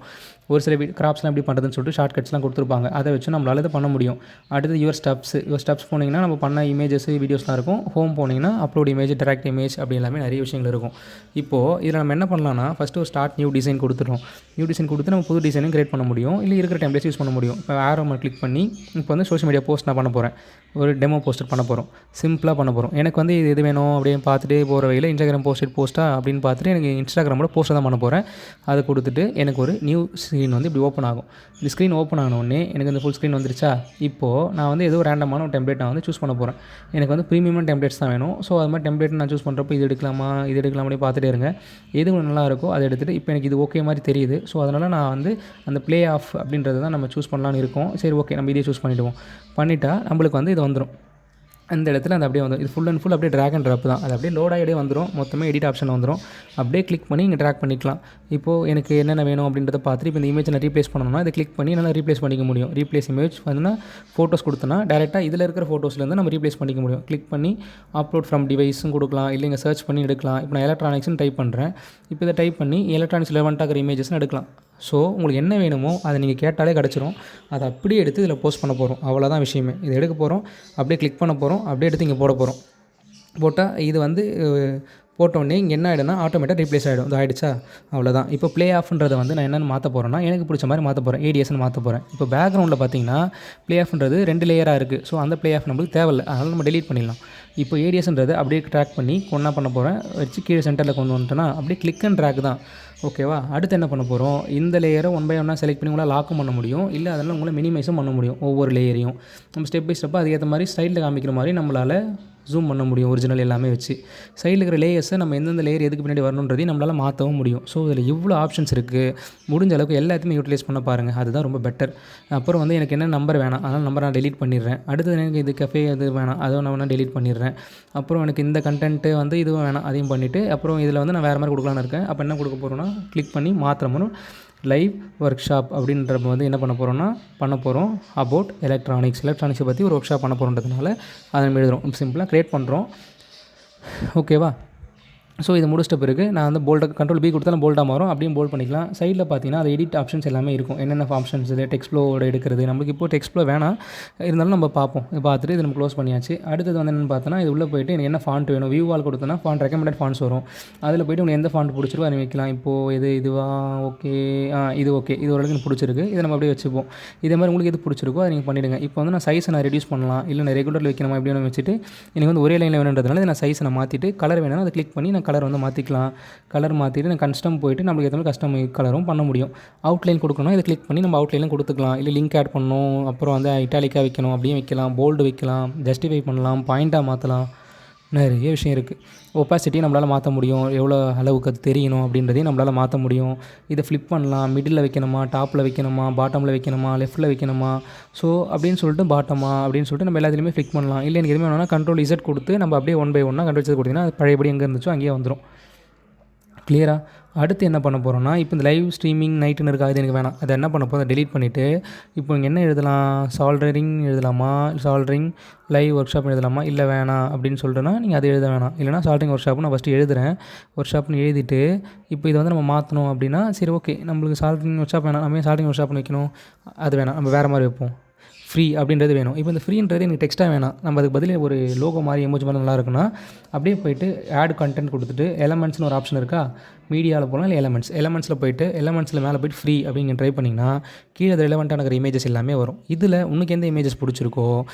ஒரு சில கிராப்ஸ்லாம் எப்படி பண்ணுறதுன்னு சொல்லிட்டு ஷார்ட்கட்ஸ்லாம் கொடுத்துருப்பாங்க. அதை வச்சு நம்மளால் இதை பண்ண முடியும். அடுத்து யுவர் ஸ்டெப்ஸ் போனீங்கன்னா நம்ம பண்ண இமேஜஸ், வீடியோஸ்லாம் இருக்கும். ஹோம் போனீங்கன்னா அப்லோட் இமேஜ், டைரக்ட் இமேஜ் அப்படி எல்லாமே நிறைய விஷயங்கள் இருக்கும். இப்போது இதில் நம்ம என்ன பண்ணலாம்னா, ஃபஸ்ட்டு ஒரு ஸ்டார்ட் நியூ டிசைன் கொடுத்துட்டோம். நியூ டிசைன் கொடுத்து நம்ம புது டிசைனும் கிரியேட் பண்ண முடியும், இல்லை இருக்கிற டெம்ப்ளேட்ஸ் யூஸ் பண்ண முடியும். இப்போ ஆரோ கிளிக் பண்ணி இப்போ வந்து சோஷியல் மீடியா போஸ்ட் நான் பண்ண போகிறேன், ஒரு டெமோ போஸ்டர் பண்ண போகிறோம், சிம்பிளாக பண்ண போகிறோம். எனக்கு வந்து இது வேணும் அப்படின்னு பார்த்துட்டு போகிற வகையில் இன்ஸ்டாகிராம் போஸ்ட்டாக அப்படின்னு பார்த்துட்டு எனக்கு இன்ஸ்டாகிராமோட போஸ்ட்டை தான் பண்ண போகிறேன். அதை கொடுத்துட்டு எனக்கு ஒரு நியூ ஸ்க்ரீன் வந்து இப்படி ஓப்பன் ஆகும். இந்த ஸ்க்ரீன் ஓப்பன் ஆனோடனே எனக்கு இந்த ஃபுல் ஸ்க்ரீன் வந்துருச்சா. இப்போது நான் வந்து ஏதோ ரேண்டமான ஒரு டெம்ப்ளேட் நான் வந்து சூஸ் பண்ண போகிறேன். எனக்கு வந்து ப்ரீமியம் டெம்ப்ளேட்ஸ் தான் வேணும். ஸோ அது மாதிரி டெம்ப்ளேட் நான் சூஸ் பண்ணுறப்போ இது எடுக்கலாமா அப்படி பார்த்துட்டே இருங்க. எது நல்லா இருக்கோ அதை எடுத்துகிட்டு இப்போ எனக்கு இது ஓகே மாதிரி தெரியுது. ஸோ அதனால் நான் வந்து அந்த ப்ளே ஆஃப் அப்படின்றத தான் நம்ம சூஸ் பண்ணலான்னு இருக்கோம். சரி, ஓகே, நம்ம இதே சூஸ் பண்ணிட்டா நம்மளுக்கு வந்து இது வந்துடும். அந்த இடத்துல அது அப்படியே வந்துடும். இது ஃபுல் அண்ட் ஃபுல் அப்படியே ட்ராக் அண்ட் ட்ராப் தான். அது அப்படியே லோட் ஆகிட்டே வந்துடும். மொத்தமாக எடிட் ஆப்ஷன் வந்துடும். அப்படியே கிளிக் பண்ணி இங்கே ட்ராக் பண்ணிக்கலாம். இப்போது எனக்கு என்னென்ன வேணும் அப்படின்றத பார்த்துட்டு இப்போ இந்த இமேஜை நான் ரீப்ளேஸ் பண்ணணும்னா இதை கிளிக் பண்ணி என்னால் ரீப்ளேஸ் பண்ணிக்க முடியும். ரீப்ளேஸ் இமேஜ் வந்து ஃபோட்டோஸ் கொடுத்தனா டேரெக்டாக இதில் இருக்கிற ஃபோட்டோஸ்லேருந்து நம்ம ரீப்ளேஸ் பண்ணிக்க முடியும். கிளிக் பண்ணி அப்லோட் ஃப்ரம் டிவைஸும் கொடுக்கலாம், இல்லைங்க சர்ச் பண்ணி எடுக்கலாம். இப்போ நான் எலக்ட்ரானிக்ஸ்னு டைப் பண்ணுறேன். இப்போ இதை டைப் பண்ணி எலக்ட்ரானிக்ஸ் ரிலவெண்ட்டாக இருக்கிற இமேஜஸ்னு எடுக்கலாம். ஸோ உங்களுக்கு என்ன வேணுமோ அதை நீங்கள் கேட்டாலே கிடச்சிரும். அதை அப்படியே எடுத்து இதில் போஸ்ட் பண்ண போகிறோம். அவ்வளோதான் விஷயமே. இதை எடுக்க போகிறோம், அப்படியே கிளிக் பண்ண போகிறோம், அப்படியே எடுத்து இங்கே போட போகிறோம். போட்டால் இது வந்து போட்டோடனே இங்கே என்ன ஆகிடும்னா ஆட்டோமேட்டிக்காக ரீப்ளேஸ் ஆகிடும். இது ஆகிடுச்சா, அவ்வளோதான். இப்போ ப்ளே ஆஃப்ன்றதை வந்து நான் என்னென்னு மாற்ற போகிறேன்னா எனக்கு பிடிச்ச மாதிரி மாற்ற போகிறேன். ஏடிஎஸ்ன்னு மாற்ற போகிறேன். இப்போ பேக்ரவுண்டில் பார்த்தீங்கன்னா ப்ளே ஆஃப்ன்றது 2 லேயராக இருக்குது. ஸோ அந்த ப்ளே ஆஃப் நம்மளுக்கு தேவையில்லை, அதனால் நம்ம டெலீட் பண்ணிடலாம். இப்போ ஏடிஎஸ்ன்றது அப்படியே ட்ராக் பண்ணி கொண்டா பண்ண போகிறேன். வச்சு கீழே சென்டரில் கொண்டு வந்துட்டேன்னா அப்படியே கிளிக் அண்ட் ட்ராக் தான். ஓகேவா? அடுத்து என்ன பண்ண போகிறோம், இந்த லேயரை 1 by 1 செலக்ட் பண்ணி உங்களால் லாக்கும் பண்ண முடியும், இல்லை அதனால் உங்களை மினிமைஸும் பண்ண முடியும். ஒவ்வொரு லேயரையும் நம்ம ஸ்டெப் பை ஸ்டெப்பாக அதுக்கேற்ற மாதிரி சைடில் காமிக்கிற மாதிரி நம்மளால் ஜூம் பண்ண முடியும். ஒரிஜினல் எல்லாமே வச்சு சைடில் இருக்கிற லேயர்ஸை நம்ம எந்தெந்த லேயர் எதுக்கு பின்னாடி வரணுன்றதையும் நம்மளால் மாற்றவும் முடியும். ஸோ இதில் இவ்வளோ ஆப்ஷன்ஸ் இருக்குது. முடிஞ்ச அளவுக்கு எல்லாத்தையுமே யூட்டிலைஸ் பண்ண பாருங்கள், அதுதான் ரொம்ப பெட்டர். அப்புறம் வந்து எனக்கு என்ன நம்பர் வேணாம், அதனால் நம்பர் நான் டெலீட் பண்ணிடுறேன். அடுத்தது எனக்கு இது கஃபே அது வேணாம், அதுவும் நான் வேணால் டெலீட் பண்ணிடுறேன். அப்புறம் எனக்கு இந்த கண்டென்ட்டு வந்து இதுவும் வேணாம், அதையும் பண்ணிவிட்டு அப்புறம் இதில் வந்து நான் வேறு மாதிரி கொடுக்கலான்னு இருக்கேன். அப்போ என்ன கொடுக்க போகிறோன்னா கிளிக் பண்ணி மாத்திரமும் லைவ் ஒர்க் ஷாப் அப்படின்றப்ப வந்து என்ன பண்ண போகிறோம் அபவுட் எலக்ட்ரானிக்ஸை பற்றி ஒரு ஒர்க் ஷாப் பண்ண போகிறோன்றதுனால அதை நம்ம எழுதுகிறோம். சிம்பிளாக க்ரியேட் பண்ணுறோம். ஓகேவா? ஸோ இது முடிச்சிட்ட பிறகு நான் வந்து போல்டாக கண்ட்ரோல் பி கொடுத்தாலும் போல்டாக மாறும். அப்படியும் போல்ட் பண்ணிக்கலாம். சைடில் பார்த்தீங்கன்னா அது எடிட் ஆப்ஷன்ஸ் எல்லாமே இருக்கும். என்னென்ன ஆப்ஷன்ஸ் இது டெக்ஸ்ட்ஃப்ளோவோட எடுக்கிறது. நம்மளுக்கு இப்போ டெக்ஸ்ட்ஃப்ளோ வேணாம், இருந்தாலும் நம்ம பார்த்துட்டு இது நம்ம க்ளோஸ் பண்ணியாச்சு. அடுத்தது வந்து என்னென்னு பார்த்தோன்னா இது உள்ளே போய்ட்டு எனக்கு என்ன ஃபாண்ட் வேணும், வியூ வால் கொடுத்தோன்னா ஃபாண்ட் ரெக்கமெண்டட் ஃபாண்ட்ஸ் வரும். அதில் போய்ட்டு உங்களுக்கு எந்த ஃபாண்ட் பிடிச்சிருக்கோ அதை வைக்கலாம். இப்போது இதுவா ஓகே, இது ஓகே, இது ஓரளவுக்கு எனக்கு பிடிச்சிருக்கு, இதை நம்ம அப்படியே வச்சுப்போம். இதே மாதிரி உங்களுக்கு எது பிடிச்சிருக்கோ அதை நீங்கள் பண்ணிவிடுங்க. இப்போ வந்து நான் சைஸை நான் ரெடியூஸ் பண்ணலாம், இல்லை நான் ரெகுலரில் வைக்கணுமா எப்படி வேணும் வச்சுட்டு எனக்கு வந்து ஒரே லைனில் வேணுன்றதுனால நான் சைஸை நான் மாற்றிட்டு கலர் வேணும்னா அதை கிளிக் பண்ணி நான் கலர் வந்து மாற்றிக்கலாம். கலர் மாற்றிட்டு நான் கஸ்டம் போய்ட்டு நம்மளுக்கு ஏற்ற மாதிரி கஸ்டம் கலரும் பண்ண முடியும். அவுட்லைன் கொடுக்கணும், இதை கிளிக் பண்ணி நம்ம அவுட்லைனும் கொடுத்துக்கலாம். இல்லை லிங்க் ஆட் பண்ணணும், அப்புறம் வந்து இட்டாலிக்காக வைக்கணும் அப்படியே வைக்கலாம், போல்டு வைக்கலாம், ஜஸ்டிஃபை பண்ணலாம், பாயிண்ட்டாக மாற்றலாம், நிறைய விஷயம் இருக்குது. ஒப்பாசிட்டியும் நம்மளால் மாற்ற முடியும், எவ்வளோ அளவுக்கு அது தெரியணும் அப்படின்றதையும் நம்மளால் மாற்ற முடியும். இதை ஃப்ளிப் பண்ணலாம், மிடில் வைக்கணுமா, டாப்பில் வைக்கணுமா, பாட்டமில் வைக்கணுமா, லெஃப்ட்டில் வைக்கணுமா, ஸோ அப்படின்னு சொல்லிட்டு பாட்டமா அப்படின்னு சொல்லிட்டு நம்ம எல்லாத்துலேயுமே ஃப்ளிக் பண்ணலாம். இல்லை எனக்கு எதுவுமே வேணும்னா கண்ட்ரோல் இசட் கொடுத்து நம்ம அப்படியே 1 by 1 கண்ட்ரோல் இசட் கொடுத்தீங்கன்னா அது பழையபடி எங்கே இருந்துச்சோ அங்கேயே வந்துடும். கிளியரா? அடுத்து என்ன பண்ண போகிறோன்னா இப்போ இந்த லைவ் ஸ்ட்ரீமிங் நைட்டுன்னு இருக்கா, இது எனக்கு வேணாம். அதை என்ன பண்ண போகிறோம், அதை டெலீட் பண்ணிவிட்டு இப்போ இங்கே என்ன எழுதலாம், சால்டரிங் எழுதலாமா, சால்டரிங் லைவ் ஒர்க் ஷாப் எழுதலாமா, இல்லை வேணாம் அப்படின்னு சொல்லிட்டுனா நீங்கள் அதை எழுத வேணாம். இல்லைனா சால்டரிங் ஒர்க் ஷாப்னு நான் ஃபஸ்ட்டு எழுதுகிறேன். ஒர்க் ஷாப்னு எழுதிட்டு இப்போ இதை வந்து நம்ம மாற்றணும் அப்படின்னா சரி ஓகே, நம்மளுக்கு சால்டரிங் ஒர்க் ஷாப் வேணாம், நம்ம சால்டரிங் ஒர்க் ஷாப்னு வைக்கணும், அது வேணாம், நம்ம வேறு மாதிரி வைப்போம். ஃப்ரீ அப்படின்றது வேணும். இப்போ இந்த ஃப்ரீன்றது எனக்கு டெக்ஸ்ட்டாக வேணாம், நம்ம அதுக்கு பதில் ஒரு லோகோ மாதிரி எமோஜி மாதிரி நல்லா இருக்குன்னா அப்படியே போய்ட்டு ஆட் கண்டென்ட் கொடுத்துட்டு எலமெண்ட்ஸ்னு ஒரு ஆப்ஷன் இருக்கா, மீடியாவில் போனால் இல்லை எலமெண்ட்ஸில் போய்ட்டு எலமெண்ட்ஸில் மேலே போய்ட்டு ஃப்ரீ அப்படிங்க ட்ரை பண்ணிங்கன்னா கீழே ரெலவெண்ட்டான இருக்கிற இமேஜஸ் எல்லாமே வரும். இதில் உனக்கு எந்த இமேஜஸ் பிடிச்சிருக்கோ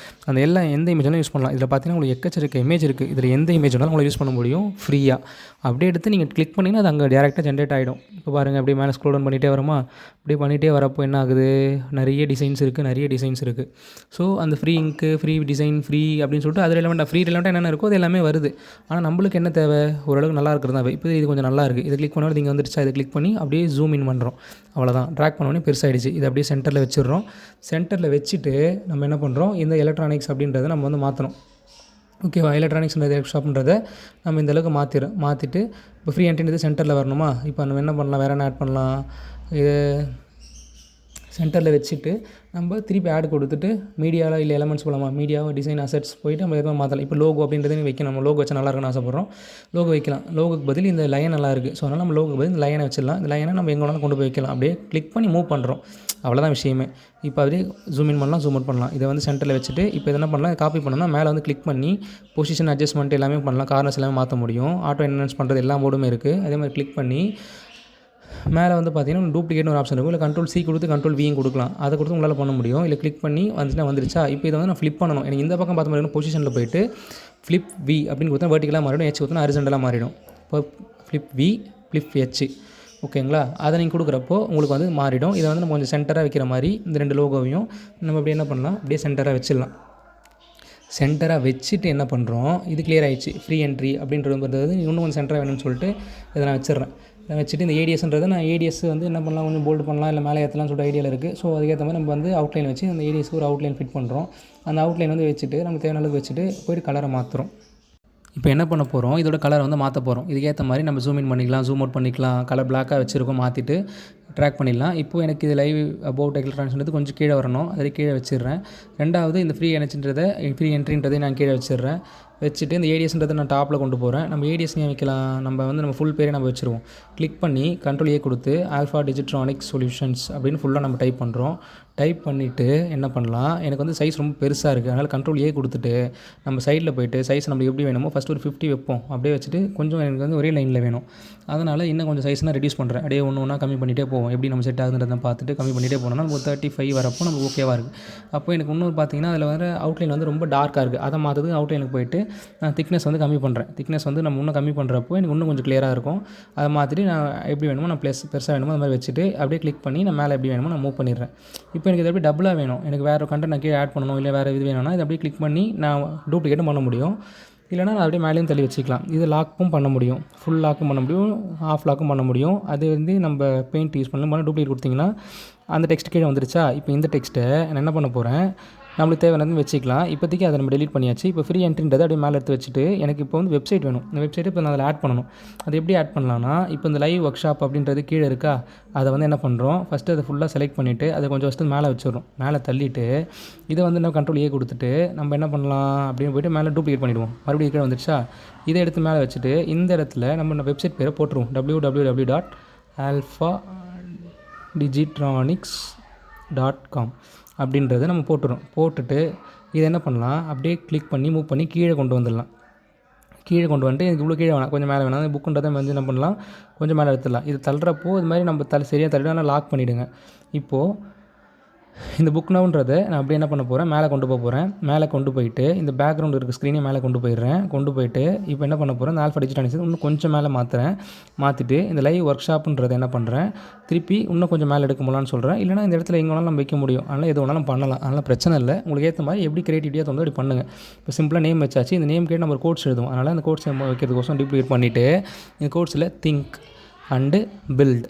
அந்த எந்த இமேஜெல்லாம் யூஸ் பண்ணலாம். இதில் பார்த்தீங்கன்னா உங்களுக்கு எக்கச்சக்க இமேஜ் இருக்குது. இதில் எந்த இமேஜ் வேணாலும் உங்களை யூஸ் பண்ண முடியும் ஃப்ரீயாக. அப்படியே எடுத்து நீங்கள் கிளிக் பண்ணிங்கன்னா அது அங்கே டேரெக்டாக ஜென்ரேட் ஆகிடும். இப்போ பாருங்கள் அப்படியே மேலே ஸ்க்ரோல் டவுன் பண்ணிகிட்டே வருமா, அப்படியே பண்ணிகிட்டே வரப்போ என்ன ஆகுது, நிறைய டிசைன்ஸ் இருக்குது. ஸோ அந்த free ink, free design, free அப்படின்னு சொல்லிட்டு அது ஃப்ரீ ரிலவெண்ட்டாக என்னென்ன இருக்கோ அது எல்லாமே வருது. ஆனால் நம்மளுக்கு என்ன தேவை, ஓரளவுக்கு நல்லா இருக்கிறது தான். இப்போ இது கொஞ்சம் நல்லா இருக்குது, இது கிளிக் பண்ணாலும் இங்கே வந்துருச்சா, இதை கிளிக் பண்ணி அப்படியே ஜூம் இன் பண்ணுறோம். அவ்வளோதான், ட்ராக் பண்ணோடனே பெருசாகிடுச்சு. இது அப்படியே சென்டரில் வச்சிடுறோம். சென்டரில் வச்சுட்டு நம்ம என்ன பண்ணுறோம், இந்த எலக்ட்ரானிக்ஸ் அப்படின்றத நம்ம வந்து மாற்றணும். ஓகேவா, எலக்ட்ரானிக்ஸ்ன்றது ஷாப்ன்றதை நம்ம இந்த அளவுக்கு மாற்றிட்டு இப்போ ஃப்ரீ என்ட்ரின்றது சென்டரில் வரணுமா. இப்போ நம்ம என்ன பண்ணலாம், வேறு என்ன ஆட் பண்ணலாம், இது சென்டரில் வச்சுட்டு நம்ம திருப்பி ஆட் கொடுத்துட்டு மீடியாவில் இல்லை எலமெண்ட்ஸ் போகலாமா, மீடியாவோ டிசைன் அசெட்ஸ் போய்ட்டு நம்ம எதுவும் மாற்றலாம். இப்போ லோகோ அப்படின்றத வைக்கணும், நம்ம லோகோ வச்சா நல்லா இருக்குன்னு ஆசைப்பட்றோம், லோகோ வைக்கலாம். லோகோக்கு பதில் இந்த லைன் நல்லா இருக்குது, ஸோ அதனால் நம்ம லோகோக்கு பதில் இந்த லைனை வச்சிடலாம். இந்த லைனை நம்ம எங்கே வேணாலும் கொண்டு போய் வைக்கலாம். அப்படியே கிளிக் பண்ணி மூவ் பண்ணுறோம், அவ்வளோதான் விஷயமே. இப்போ அப்படியே ஜூம் இன் பண்ணலாம், ஜூம் அவுட் பண்ணலாம். இதை வந்து சென்டரில் வச்சுட்டு இப்போ என்ன பண்ணலாம், காப்பி பண்ணோம்னா மேலே வந்து கிளிக் பண்ணி பொசிஷன் அட்ஜஸ்ட்மெண்ட் எல்லாமே பண்ணலாம், கார்னர்ஸ் எல்லாமே மாற்ற முடியும். ஆட்டோ என்ஹான்ஸ் பண்ணுறது எல்லா மோடுமே இருக்குது. அதே மாதிரி கிளிக் பண்ணி மேலே வந்து பார்த்தீங்கன்னா டூப்ளிகேட்னு ஒரு ஆப்ஷன் இருக்கும், இல்லை Ctrl+C கொடுத்து Ctrl+Vயும் கொடுக்கலாம். அதை கொடுத்து உங்களால் பண்ண முடியும். இல்லை கிளிக் பண்ணி வந்துருச்சா. இப்போ இதை வந்து நான் ஃப்ளிப் பண்ணணும். எனக்கு இந்த பக்கம் பார்த்த மாதிரி பொசிஷனில் போய்ட்டு ஃப்ளிப் V அப்படின்னு கொடுத்தா வெர்டிகலாக மாறிடும், H கொடுத்தா ஹரிசாண்டலாக மாறிடும். இப்போ ஃப்ளிப் V, ஃப்ளிப் H, ஓகேங்களா. அதை நீங்கள் கொடுக்குறப்போ உங்களுக்கு வந்து மாறிடும். இதை வந்து நம்ம கொஞ்சம் சென்டராக வைக்கிற மாதிரி இந்த 2 லோகோவையும் நம்ம அப்படியே என்ன பண்ணலாம், அப்படியே சென்டராக வச்சிடலாம். சென்டராக வச்சுட்டு என்ன பண்ணுறோம், இது கிளியர் ஆகிடுச்சு. ஃப்ரீ என்ட்ரி அப்படின்றது இன்னும் கொஞ்சம் சென்டராக வேணும்னு சொல்லிட்டு இதை நான் வச்சிடுறேன். வச்சுட்டு இந்த ஏடிஎஸ்ன்றதை நான் ஏடிஎஸ் வந்து என்ன பண்ணலாம், கொஞ்சம் போல்டு பண்ணலாம், இல்லை மேலே ஏற்றலாம்னு சொல்லிட்டு ஐடியாவில் இருக்குது. ஸோ அதுக்கேற்ற மாதிரி நம்ம வந்து அவுட்லைன் வச்சு அந்த ஏடிஎஸ்க்கு ஒரு அவுட்லைன் ஃபிட் பண்ணுறோம். அந்த அவுட்லைன் வந்து வச்சுட்டு நமக்கு தேவையான அளவுக்கு வச்சுட்டு போய்ட்டு கலரை மாற்றுறோம். இப்போ என்ன பண்ண போகிறோம், இதோட கலரை வந்து மாற்ற போகிறோம். இதுக்கேற்ற மாதிரி நம்ம ஜூம் இன் பண்ணிக்கலாம், ஜூம் அவுட் பண்ணிக்கலாம். கலர் பிளாக்காக வச்சுருக்கோம், மாற்றிட்டு ட்ராக் பண்ணிடலாம். இப்போது எனக்கு இது லைவ் அபவுட் எலக்ட்ரானிக்ஸ்ன்றது கொஞ்சம் கீழே வரணும், அதை கீழே வச்சிடுறேன். ரெண்டாவது இந்த ஃப்ரீ என்ட்ரின்றதை நான் கீழே வச்சிடுறேன். வச்சுட்டு இந்த ஏடிஎஸ்ன்றதை நான் டாப்பில் கொண்டு போகிறேன். நம்ம ஏடிஎஸ் ஏன் வைக்கலாம், நம்ம ஃபுல் பேரே நம்ம வச்சுருவோம். கிளிக் பண்ணி Ctrl+A கொடுத்து ஆல்ஃபா டிஜிட்ரானிக்ஸ் சொல்யூஷன்ஸ் அப்படின்னு ஃபுல்லாக நம்ம டைப் பண்ணுறோம். டைப் பண்ணிவிட்டு என்ன பண்ணலாம், எனக்கு வந்து சைஸ் ரொம்ப பெருசாக இருக்குது, அதனால் Ctrl+A கொடுத்துட்டு நம்ம சைடில் போய்ட்டு சைஸ் நம்மளுக்கு எப்படி வேணுமோ ஃபஸ்ட்டு ஒரு 50 வைப்போம். அப்படியே வச்சுட்டு கொஞ்சம் எனக்கு வந்து ஒரே லைனில் வேணும், அதனால் இன்னும் கொஞ்சம் சைஸ்னால் ரெடியூஸ் பண்ணுறேன். அப்படியே ஒன்று கம்மி பண்ணிகிட்டே போவோம். எப்படி நம்ம செட் ஆகுதுன்றதை பார்த்துட்டு கம்மி பண்ணிகிட்டே போனோம்னா நமக்கு 35 வரப்போ நமக்கு ஓகேவாக இருக்குது. அப்போ எனக்கு இன்னொரு பார்த்தீங்கன்னா அதில் வர அவுட்லைன் வந்து ரொம்ப டார்க்காக இருக்குது. அதை மாற்றதுக்கு அவுட்லைனுக்கு போய்ட்டு நான் திக்னஸ் வந்து கம்மி பண்ணுறேன். திக்னஸ் வந்து நம்ம இன்னும் கம்மி பண்ணுறப்போ எனக்கு இன்னும் கொஞ்சம் கிளியராக இருக்கும். அதை மாற்றிட்டு நான் எப்படி வேணுமோ, நான் பெருசாக வேணுமோ அது மாதிரி வச்சுட்டு அப்படியே கிளிக் பண்ணி நான் மேலே எப்படி வேணுமோ நான் மூவ் பண்ணிடுறேன். இப்போ எனக்கு இது எப்படி டபுளாக வேணும், எனக்கு வேறு கண்டென்ட் நான் கீழே ஆட் பண்ணணும், இல்லை வேறு இது வேணும்னா இதை அப்படியே கிளிக் பண்ணி நான் டூப்ளிகேட்டும் பண்ண முடியும். இல்லைனா நான் அப்படியே மேலேயும் தள்ளி வச்சுக்கலாம். இது லாக்கும் பண்ண முடியும், ஃபுல் லாக்கும் பண்ண முடியும், ஆஃப் லாக்கும் பண்ண முடியும். அது வந்து நம்ம பெயிண்ட் யூஸ் பண்ணலாம். டூப்ளிகேட் கொடுத்திங்கன்னா அந்த டெக்ஸ்ட் கீழே வந்துருச்சா. இப்போ இந்த டெக்ஸ்ட்டை நான் என்ன பண்ண போகிறேன், நம்மளுக்கு தேவையானது வச்சுக்கலாம். இப்போதைக்கு அதை நம்ம டெலிட் பண்ணியாச்சு. இப்போ ஃப்ரீ என்ட்ரின்றதை அப்படியே மேலே எடுத்து வச்சுட்டு எனக்கு இப்போ வந்து வெப்சைட் வேணும். இந்த வெப்சைட்டை இப்போ நான் அதில் ஆட் பண்ணணும். அது எப்படி ஆட் பண்ணலான்னா, இப்போ இந்த லைவ் ஒர்க் ஷாப் அப்படின்றது கீழே இருக்கா, அதை வந்து என்ன பண்ணுறோம், ஃபஸ்ட்டு அதை ஃபுல்லாக செலக்ட் பண்ணிவிட்டு அதை கொஞ்சம் ஃபஸ்ட்டு மேலே வச்சிடறோம். மேலே தள்ளிட்டு இதை வந்து நம்ம Ctrl+A கொடுத்துட்டு நம்ம என்ன பண்ணலாம் அப்படின்னு போய்ட்டு மேலே டூப்ளிகேட் பண்ணிவிடுவோம். மறுபடியும் கீழே வந்துருச்சா. இதை எடுத்து மேலே வச்சுட்டு இந்த இடத்துல நம்ம வெப்சைட் பேரை போட்டுருவோம், www.alphadigitronics.com அப்படின்றத நம்ம போட்டுட்டு இதை என்ன பண்ணலாம், அப்படியே கிளிக் பண்ணி மூவ் பண்ணி கீழே கொண்டு வந்துடலாம். கீழே கொண்டு வந்துட்டு எனக்கு இவ்வளோ கீழே வேணாம், கொஞ்சம் மேலே வேணாம். புக்குன்றதை வந்து என்ன பண்ணலாம், கொஞ்சம் மேலே எடுத்துடலாம். இது தள்ளுறப்போ இது மாதிரி நம்ம சரியாக தள்ளிட்டு ஆனால் லாக் பண்ணிவிடுங்க. இப்போது இந்த புக் நவுன்றதை நான் அப்படியே என்ன பண்ண போகிறேன், மேலே கொண்டு போகிறேன். மேலே கொண்டு போயிட்டு இந்த பேக்ரவுண்ட் இருக்க ஸ்க்ரீனே மேலே கொண்டு போயிட்டு இப்போ என்ன பண்ண போகிறேன், இந்த ஆல்ஃபா டிஜிட்ரானிக்ஸ் இன்னும் கொஞ்சம் மேலே மாற்றிட்டு இந்த லைவ் ஒர்க் ஷாப்புன்றதை என்ன பண்ணுறேன், திருப்பி இன்னும் கொஞ்சம் மேலே எடுக்க முடியலான்னு சொல்கிறேன். இல்லைனா இந்த இடத்துல எங்கே வேணாலும் நம்ம வைக்க முடியும், அதனால் எது வேணாலும் பண்ணலாம், அதனால் பிரச்சனை இல்லை. உங்களுக்கு ஏற்ற மாதிரி எப்படி க்ரியேட்டிவிட்டியாக தோணுதோ அப்படி பண்ணுங்கள். இப்போ சிம்பிளாக நேம் வச்சாச்சு. இந்த நேம் கேட்டு நம்ம ஒரு கோட்ஸ் எழுதுவோம், அதனால் அந்த கோட்ஸ் வைக்கிறதுக்கோசம் டூப்ளிகேட் பண்ணிவிட்டு இந்த கோட்ஸில் திங்க் அண்டு பில்ட்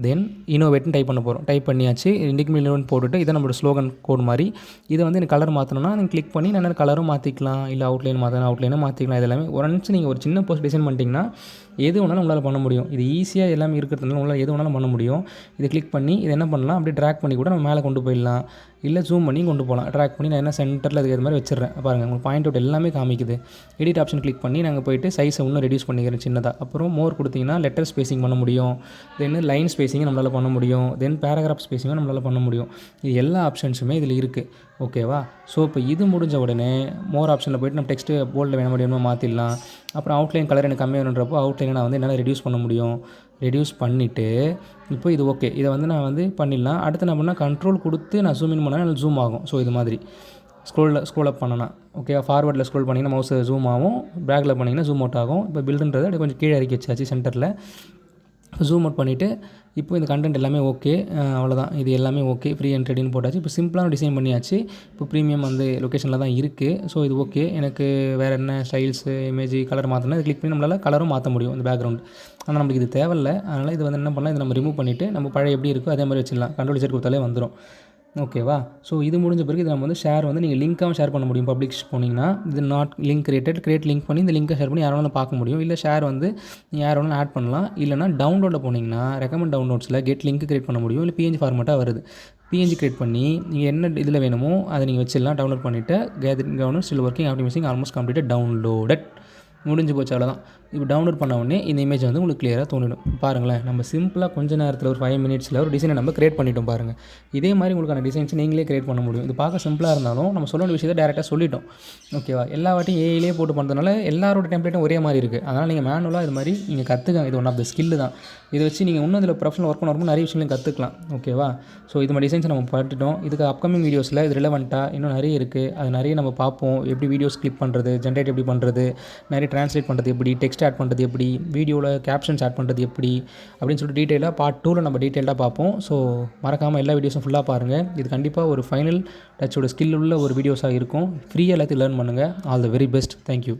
தென் இனோவேட்னு டைப் பண்ண போகிறோம். டைப் பண்ணியாச்சு. இன்றைக்கு இனோவேட் போட்டுட்டு இதை நம்மளோட ஸ்லோகன் கோட் மாதிரி. இதை வந்து எனக்கு கலர் மாற்றணும்னா நீங்கள் கிளிக் பண்ணி நான் கலரும் மாற்றிக்கலாம், இல்லை அவுட்லைனும் மாற்றிக்கலாம். இது எல்லாமே ஒன்ஸ் நீங்கள் ஒரு சின்ன போஸ்ட் டிசைன் பண்ணிட்டீங்கன்னா எது வேணாலும் உங்களால் பண்ண முடியும். இது ஈஸியாக எல்லாமே இருக்கிறதுனால உங்களால் எது வேணாலும் பண்ண முடியும். இதை கிளிக் பண்ணி இதை என்ன பண்ணலாம், அப்படியே ட்ராக் பண்ணி கூட நம்ம மேலே கொண்டு போயிடலாம், இல்லை ஜூம் பண்ணி கொண்டு போகலாம். ட்ராக் பண்ணி நான் என்ன சென்டரில் அதுக்கு இது மாதிரி வச்சிடுறேன். பாருங்கள், உங்களுக்கு பாயிண்ட் அவுட் எல்லாமே காமிக்குது. எடிட் ஆப்ஷன் கிளிக் பண்ணி நாங்கள் போய்ட்டு சைஸை இன்னும் ரெடியூஸ் பண்ணிக்கிறேன் சின்னதாக. அப்புறம் மோர் கொடுத்தீங்கன்னா லெட்டர் ஸ்பேசிங் பண்ண முடியும், தென் லைன் ஸ்பேசிங்கும் நம்மளால் பண்ண முடியும், தென் பேராகிராஃப் ஸ்பேசிங்கும் நம்மளால் பண்ண முடியும். இது எல்லா ஆப்ஷன்ஸுமே இதில் இருக்குது. ஓகேவா. ஸோ இப்போ இது முடிஞ்ச உடனே மோர் ஆப்ஷனில் போய்ட்டு நம்ம டெக்ஸ்ட்டு போல்டில் வேணுமோ மாற்றிடலாம். அப்புறம் அவுட்லைன் கலர் எனக்கு கம்மி வேணுன்றப்போ அவுட்லைனை நான் வந்து என்னால் ரெடியூஸ் பண்ண முடியும். ரெடியூஸ் பண்ணிவிட்டு இப்போ இது ஓகே, இதை வந்து நான் வந்து பண்ணிடலாம். அடுத்து நான் பண்ணால் Ctrl கொடுத்து நான் ஜூம் இன் பண்ணால் ஜூம் ஆகும். ஸோ இது மாதிரி ஸ்க்ரோல் அப் பண்ணனா ஓகேவா. ஃபார்வர்டில் ஸ்க்ரோல் பண்ணிங்கன்னா மவுஸ் ஜூம் ஆகும், பேக்கில் பண்ணிங்கன்னா ஜூம் அவுட் ஆகும். இப்போ பில்டுன்றது அப்படியே கொஞ்சம் கீழே இறக்கி வச்சாச்சு சென்டரில். ஜூம் அவுட் பண்ணிவிட்டு இப்போ இந்த கண்டென்ட் எல்லாமே ஓகே. அவ்வளோதான், இது எல்லாமே ஓகே. ஃப்ரீ அண்ட் ட்ரெடின்னு போட்டாச்சு. இப்போ சிம்பிளான டிசைன் பண்ணியாச்சு. இப்போ ப்ரீமியம் வந்து லொக்கேஷனில் தான் இருக்குது. ஸோ இது ஓகே. எனக்கு வேறு என்ன ஸ்டைல்ஸு, இமேஜ், கலர் மாற்றினா இது கிளிக் பண்ணி நம்மளால் கலரும் மாற்ற முடியும் இந்த பேக்ரவுண்ட். ஆனால் நம்மளுக்கு இது தேவையில்ல. அதனால் இது வந்து என்ன பண்ணலாம், இதை நம்ம ரிமூவ் பண்ணிவிட்டு நம்ம பழைய எப்படி இருக்கோ அதே மாதிரி வச்சிடலாம். கண்ட்ரோல் Z கொடுத்தாலே வந்துடும். ஓகேவா? ஸோ இது முடிஞ்ச பிறகு இது நம்ம வந்து ஷேர் வந்து நீங்கள் லிங்க்காகவும் ஷேர் பண்ண முடியும். பப்ளிஷ் போனீங்கன்னா இது நாட் லிங்க் கிரியேட் லிங்க் பண்ணி இந்த லிங்கை ஷேர் பண்ணி யார் வேணாலும் பார்க்க முடியும். இல்லை ஷேர் வந்து யார் வேணாலும் ஆட் பண்ணலாம். இல்லைனா டவுன்லோடில் போனீங்கன்னா ரெக்கமெண்ட் டவுன்லோட்ஸில் கெட் லிங்க் கிரியேட் பண்ண முடியும். இல்லை PNG ஃபார்மேட்டாக வருது. PNG கிரியேட் பண்ணி நீங்கள் என்ன இதில் வேணுமோ அதை நீங்கள் வச்சிடலாம். டவுன்லோட் பண்ணிவிட்டு gathering download still working optimising almost completed downloaded முடிஞ்சு போச்சு. அவ்வளோதான். இப்போ டவுன்லோட் பண்ண உடனே இந்த இமேஜ் வந்து உங்களுக்கு கிளியராக தோணிடும். பாருங்களேன், நம்ம சிம்பிளாக கொஞ்ச நேரத்தில் ஒரு 5 மினிட்ஸில் ஒரு டிசைனை நம்ம கிரியேட் பண்ணிட்டோம் பாருங்கள். இதே மாதிரி உங்களுக்கான டிசைன்ஸ் நீங்களே கிரியேட் பண்ண முடியும். இது பார்க்க சிம்பிளாக இருந்தாலும் நம்ம சொல்ல வேண்டிய விஷயத்தை டேரெக்டாக சொல்லிட்டோம். ஓகேவா? எல்லா வாட்டியும் ஏஐலே போட்டு பண்ணுறதுனால எல்லாரோட டெம்ப்ளேட்டும் ஒரே மாதிரி இருக்குது. அதனால் நீங்கள் மேனுவலாக இது மாதிரி நீங்கள் கற்றுக்கங்க. இது ஒன் ஆஃப் த ஸ்கில்லு தான். இதை வச்சு நீங்கள் இன்னும் இதில் ப்ரொஃபஷனல் ஒர்க் பண்ணுறப்போ நிறைய விஷயங்களையும் கற்றுக்கலாம். ஓகேவா? ஸோ இது மாதிரி டிசைன்ஸ் நம்ம பார்த்துட்டோம். இதுக்கு அப்கமிங் வீடியோஸில் இது ரிலவெண்ட்டாக இன்னும் நிறைய இருக்குது. அது நிறைய நம்ம பார்ப்போம். எப்படி வீடியோஸ் கிளிப் பண்ணுறது, ஜென்ரேட் எப்படி பண்ணுறது, நிறைய ட்ரான்ஸ்லேட் பண்ணுறது எப்படி, டெக்ஸ்ட் ஆட் பண்ணுறது எப்படி, வீடியோவில் கேப்ஷன்ஸ் ஆட் பண்ணுறது எப்படி அப்படின்னு சொல்லிட்டு டீட்டெயிலாக பார்ட் 2ல் நம்ம டீட்டெயிலாக பார்ப்போம். ஸோ மறக்காமல் எல்லா வீடியோஸும் ஃபுல்லாக பாருங்கள். இது கண்டிப்பாக ஒரு ஃபைனல் டச்சோட ஸ்கில் உள்ள ஒரு வீடியோஸாக இருக்கும். ஃப்ரீயாக எல்லாத்தையும் லேர்ன் பண்ணுங்கள். All the very best. Thank you.